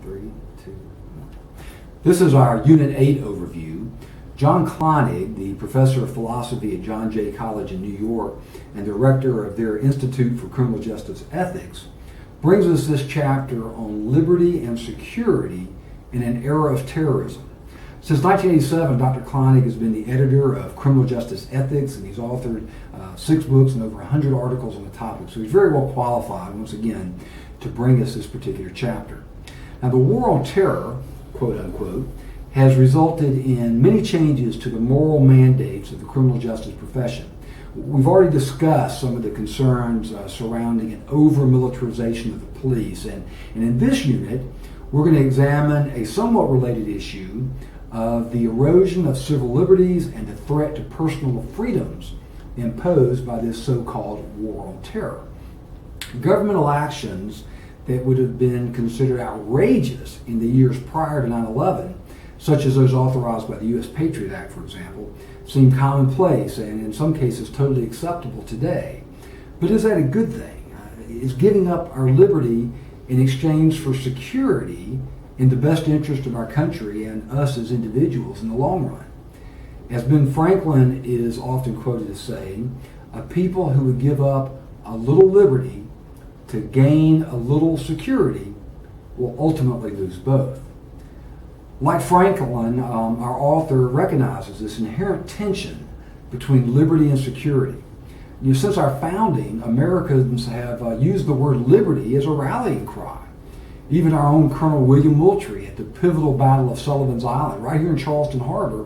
3, 2, 1. This is our Unit 8 overview. John Kleinig, the professor of philosophy at John Jay College in New York and director of their Institute for Criminal Justice Ethics, brings us this chapter on liberty and security in an era of terrorism. Since 1987, Dr. Kleinig has been the editor of Criminal Justice Ethics, and he's authored 6 books and over 100 articles on the topic. So he's very well qualified, once again, to bring us this particular chapter. Now, the war on terror, quote unquote, has resulted in many changes to the moral mandates of the criminal justice profession. We've already discussed some of the concerns surrounding an over-militarization of the police, and in this unit, we're going to examine a somewhat related issue of the erosion of civil liberties and the threat to personal freedoms imposed by this so-called war on terror. Governmental actions that would have been considered outrageous in the years prior to 9/11, such as those authorized by the U.S. Patriot Act, for example, seem commonplace and in some cases totally acceptable today. But is that a good thing? Is giving up our liberty in exchange for security in the best interest of our country and us as individuals in the long run? As Ben Franklin is often quoted as saying, a people who would give up a little liberty to gain a little security will ultimately lose both. Like Franklin, our author recognizes this inherent tension between liberty and security. Since our founding, Americans have used the word liberty as a rallying cry. Even our own Colonel William Moultrie at the pivotal Battle of Sullivan's Island, right here in Charleston Harbor,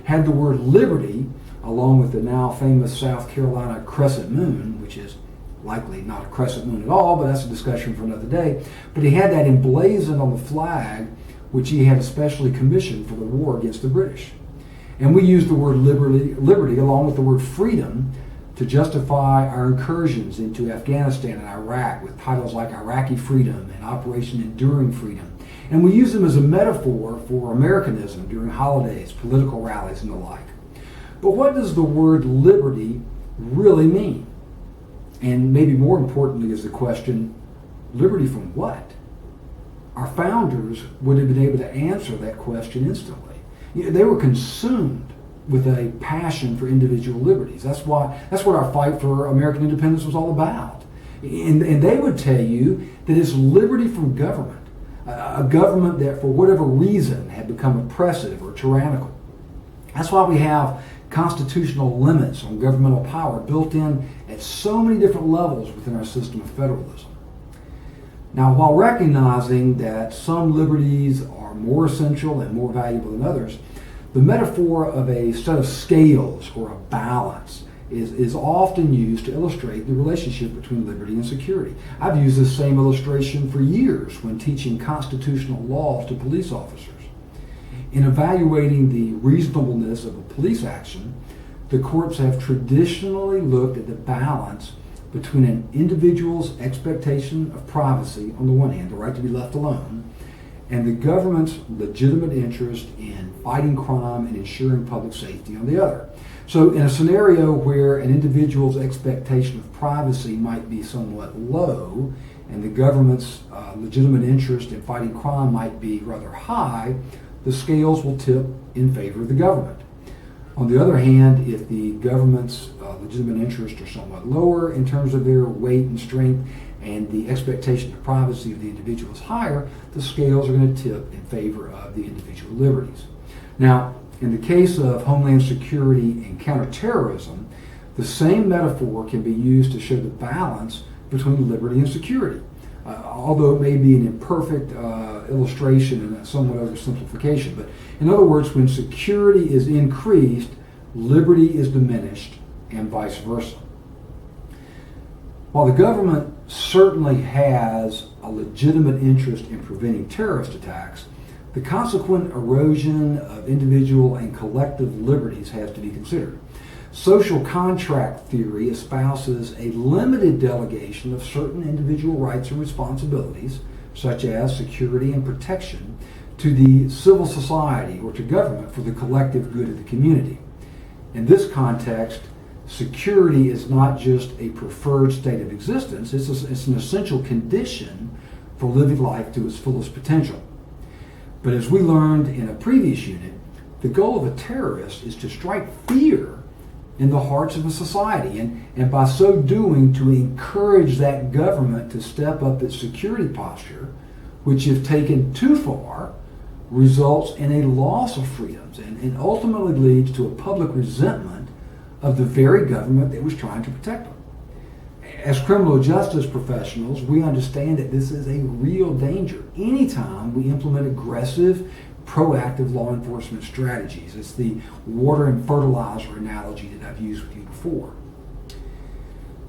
had the word liberty, along with the now famous South Carolina crescent moon, which is likely not a crescent moon at all, but that's a discussion for another day. But he had that emblazoned on the flag, which he had especially commissioned for the war against the British. And we use the word liberty along with the word freedom to justify our incursions into Afghanistan and Iraq with titles like Iraqi Freedom and Operation Enduring Freedom. And we use them as a metaphor for Americanism during holidays, political rallies, and the like. But what does the word liberty really mean? And maybe more importantly is the question, liberty from what? Our founders would have been able to answer that question instantly. They were consumed with a passion for individual liberties. That's what our fight for American independence was all about. And they would tell you that it's liberty from government, a government that for whatever reason had become oppressive or tyrannical. That's why we have constitutional limits on governmental power built in at so many different levels within our system of federalism. Now, while recognizing that some liberties are more essential and more valuable than others, the metaphor of a set of scales or a balance is often used to illustrate the relationship between liberty and security. I've used this same illustration for years when teaching constitutional laws to police officers. In evaluating the reasonableness of a police action, the courts have traditionally looked at the balance between an individual's expectation of privacy on the one hand, the right to be left alone, and the government's legitimate interest in fighting crime and ensuring public safety on the other. So in a scenario where an individual's expectation of privacy might be somewhat low and the government's legitimate interest in fighting crime might be rather high, the scales will tip in favor of the government. On the other hand, if the government's legitimate interests are somewhat lower in terms of their weight and strength, and the expectation of privacy of the individual is higher, the scales are going to tip in favor of the individual liberties. Now, in the case of homeland security and counterterrorism, the same metaphor can be used to show the balance between liberty and security. Although it may be an imperfect illustration and a somewhat oversimplification. But in other words, when security is increased, liberty is diminished, and vice versa. While the government certainly has a legitimate interest in preventing terrorist attacks, the consequent erosion of individual and collective liberties has to be considered. Social contract theory espouses a limited delegation of certain individual rights and responsibilities, such as security and protection, to the civil society or to government for the collective good of the community. In this context, security is not just a preferred state of existence, it's an essential condition for living life to its fullest potential. But as we learned in a previous unit, the goal of a terrorist is to strike fear in the hearts of a society, and by so doing to encourage that government to step up its security posture, which if taken too far, results in a loss of freedoms and ultimately leads to a public resentment of the very government that was trying to protect them. As criminal justice professionals, we understand that this is a real danger anytime we implement aggressive, proactive law enforcement strategies. It's the water and fertilizer analogy that I've used with you before.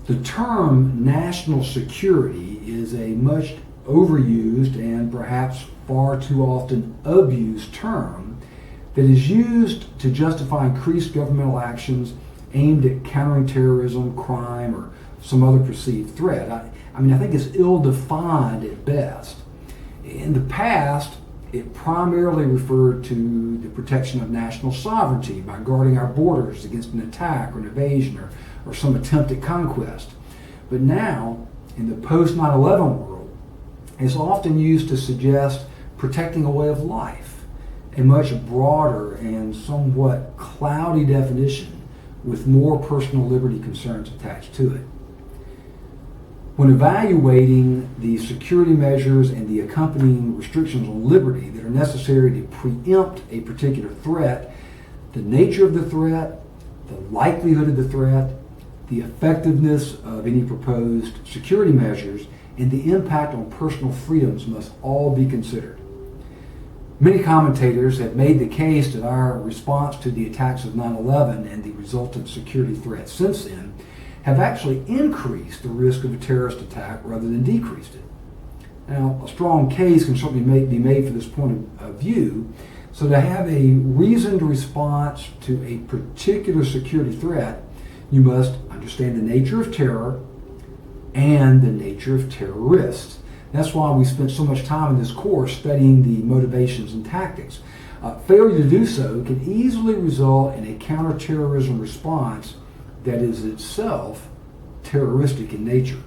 The term national security is a much overused and perhaps far too often abused term that is used to justify increased governmental actions aimed at countering terrorism, crime, or some other perceived threat. I think it's ill-defined at best. In the past, it primarily referred to the protection of national sovereignty by guarding our borders against an attack or an invasion or some attempt at conquest. But now, in the post-9/11 world, it's often used to suggest protecting a way of life, a much broader and somewhat cloudy definition with more personal liberty concerns attached to it. When evaluating the security measures and the accompanying restrictions on liberty that are necessary to preempt a particular threat, the nature of the threat, the likelihood of the threat, the effectiveness of any proposed security measures, and the impact on personal freedoms must all be considered. Many commentators have made the case that our response to the attacks of 9/11 and the resultant security threats since then have actually increased the risk of a terrorist attack rather than decreased it. Now, a strong case can certainly be made for this point of view. So to have a reasoned response to a particular security threat, you must understand the nature of terror and the nature of terrorists. That's why we spent so much time in this course studying the motivations and tactics. Failure to do so can easily result in a counterterrorism response that is itself terroristic in nature.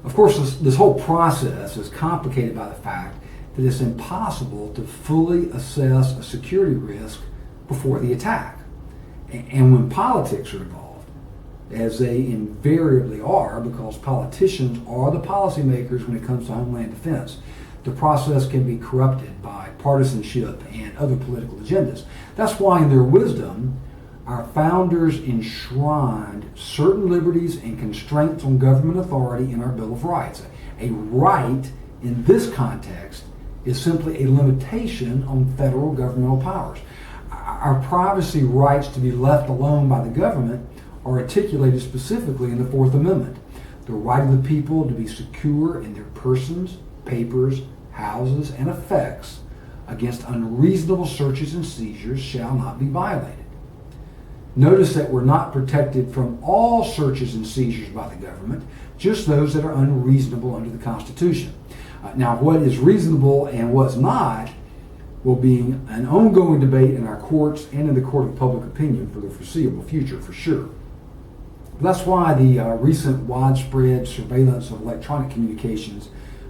Of course, this whole process is complicated by the fact that it's impossible to fully assess a security risk before the attack. And when politics are involved, as they invariably are, because politicians are the policymakers when it comes to homeland defense, the process can be corrupted by partisanship and other political agendas. That's why, in their wisdom, our founders enshrined certain liberties and constraints on government authority in our Bill of Rights. A right, in this context, is simply a limitation on federal governmental powers. Our privacy rights to be left alone by the government are articulated specifically in the Fourth Amendment. The right of the people to be secure in their persons, papers, houses, and effects against unreasonable searches and seizures shall not be violated. Notice that we're not protected from all searches and seizures by the government, just those that are unreasonable under the Constitution. Now, what is reasonable and what's not will be an ongoing debate in our courts and in the court of public opinion for the foreseeable future, for sure. That's why the recent widespread surveillance of electronic communications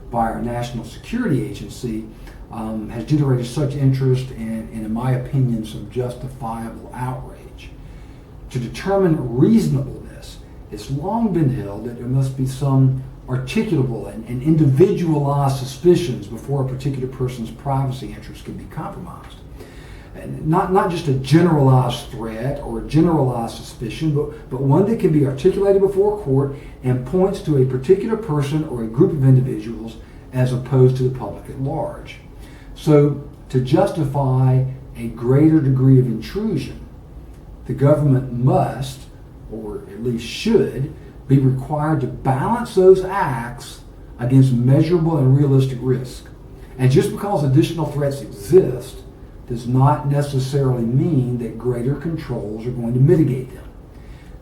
by our National Security Agency has generated such interest and, in my opinion, some justifiable outrage. To determine reasonableness, it's long been held that there must be some articulable and individualized suspicions before a particular person's privacy interests can be compromised. And not just a generalized threat or a generalized suspicion, but one that can be articulated before a court and points to a particular person or a group of individuals as opposed to the public at large. So to justify a greater degree of intrusion, the government must, or at least should, be required to balance those acts against measurable and realistic risk. And just because additional threats exist does not necessarily mean that greater controls are going to mitigate them.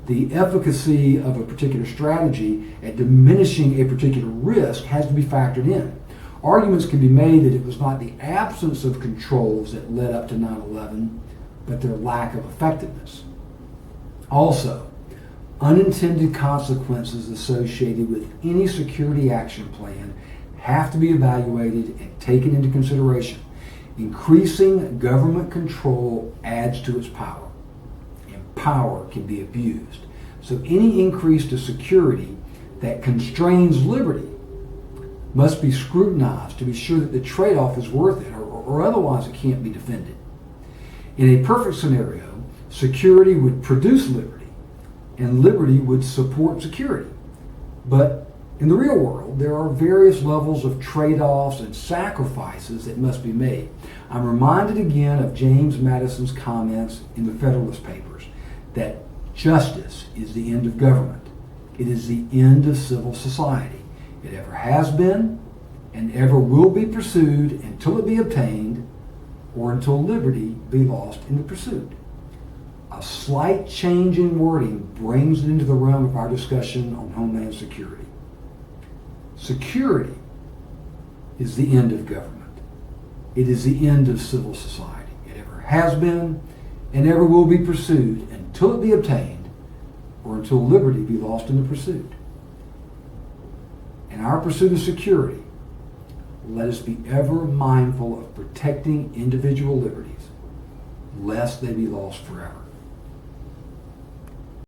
The efficacy of a particular strategy at diminishing a particular risk has to be factored in. Arguments can be made that it was not the absence of controls that led up to 9/11, but their lack of effectiveness. Also, unintended consequences associated with any security action plan have to be evaluated and taken into consideration. Increasing government control adds to its power, and power can be abused. So any increase to security that constrains liberty must be scrutinized to be sure that the trade-off is worth it, or otherwise it can't be defended. In a perfect scenario, security would produce liberty, and liberty would support security. But in the real world, there are various levels of trade-offs and sacrifices that must be made. I'm reminded again of James Madison's comments in the Federalist Papers that justice is the end of government. It is the end of civil society. It ever has been and ever will be pursued until it be obtained or until liberty be lost in the pursuit. A slight change in wording brings it into the realm of our discussion on Homeland Security. Security is the end of government. It is the end of civil society. It ever has been and ever will be pursued until it be obtained or until liberty be lost in the pursuit. In our pursuit of security, let us be ever mindful of protecting individual liberties, lest they be lost forever.